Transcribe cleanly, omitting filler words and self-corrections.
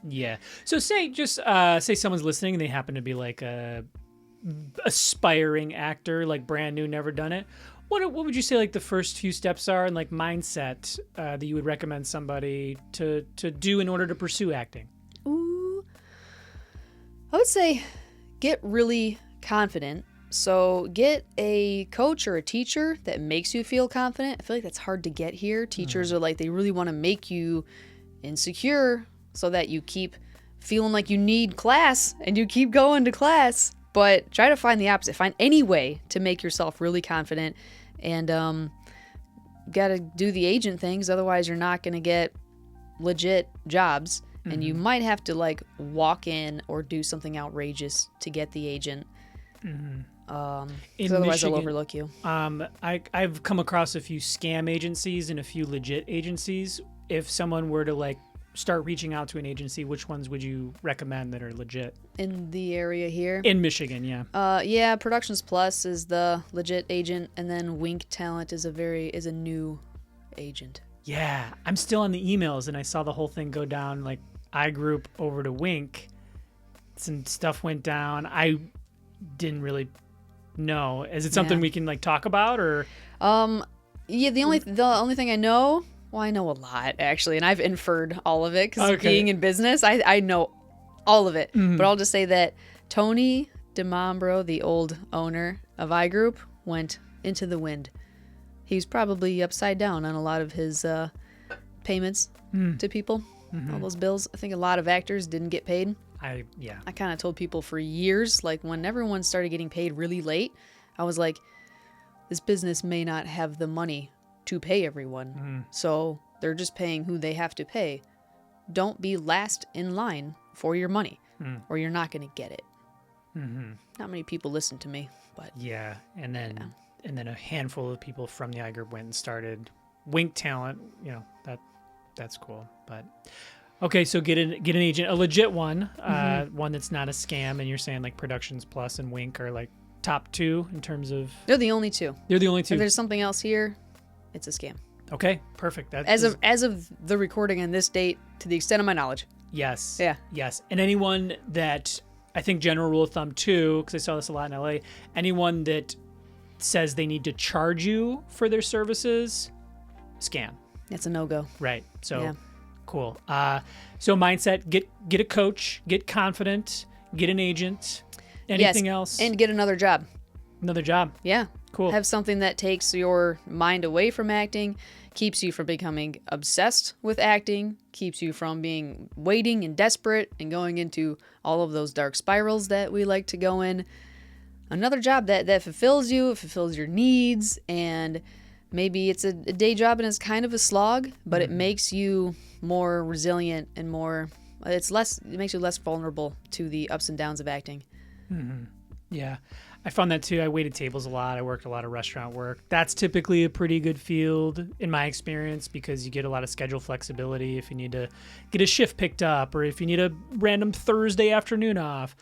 Yeah. So say someone's listening and they happen to be like a aspiring actor, like brand new, never done it. What would you say like the first few steps are and like mindset that you would recommend somebody to do in order to pursue acting? Ooh, I would say get really confident. So get a coach or a teacher that makes you feel confident. I feel like that's hard to get here. Teachers are like, they really want to make you insecure so that you keep feeling like you need class and you keep going to class. But try to find the opposite. Find any way to make yourself really confident, and got to do the agent things. Otherwise, you're not going to get legit jobs, and you might have to like walk in or do something outrageous to get the agent. Otherwise, Michigan, they'll overlook you. I've come across a few scam agencies and a few legit agencies. If someone were to like start reaching out to an agency, which ones would you recommend that are legit? In the area here? In Michigan, yeah. Productions Plus is the legit agent, and then Wink Talent is a new agent. Yeah, I'm still on the emails, and I saw the whole thing go down, like iGroup over to Wink. Some stuff went down. I didn't really know. Is it something we can like talk about, or? Yeah, the only thing I know. Well, I know a lot, actually, and I've inferred all of it because being in business, I know all of it. But I'll just say that Tony DeMambro, the old owner of iGroup, went into the wind. He's probably upside down on a lot of his payments to people, all those bills. I think a lot of actors didn't get paid. I kind of told people for years, like when everyone started getting paid really late, I was like, this business may not have the money to pay everyone. So they're just paying who they have to pay. Don't be last in line for your money or you're not going to get it. Not many people listen to me, but yeah. And then a handful of people from the iGroup went and started Wink Talent. You know, that's cool. But okay, so get an agent, a legit one, one that's not a scam. And you're saying like Productions Plus and Wink are like top two in terms of. They're the only two. They're the only two. If there's something else here, it's a scam. Okay, perfect. As of the recording on this date, to the extent of my knowledge. Yes. Yeah. Yes. And anyone that, I think general rule of thumb too, because I saw this a lot in LA, anyone that says they need to charge you for their services, scam. It's a no-go. Right. So cool. So mindset, get a coach, get confident, get an agent. Anything else? And get another job. Another job. Yeah. Cool. Have something that takes your mind away from acting, keeps you from becoming obsessed with acting, keeps you from being waiting and desperate and going into all of those dark spirals that we like to go in. Another job that fulfills you, it fulfills your needs, and maybe it's a day job and it's kind of a slog, but it makes you more resilient and it makes you less vulnerable to the ups and downs of acting. Yeah. I found that too. I waited tables a lot. I worked a lot of restaurant work. That's typically a pretty good field in my experience because you get a lot of schedule flexibility if you need to get a shift picked up or if you need a random Thursday afternoon off.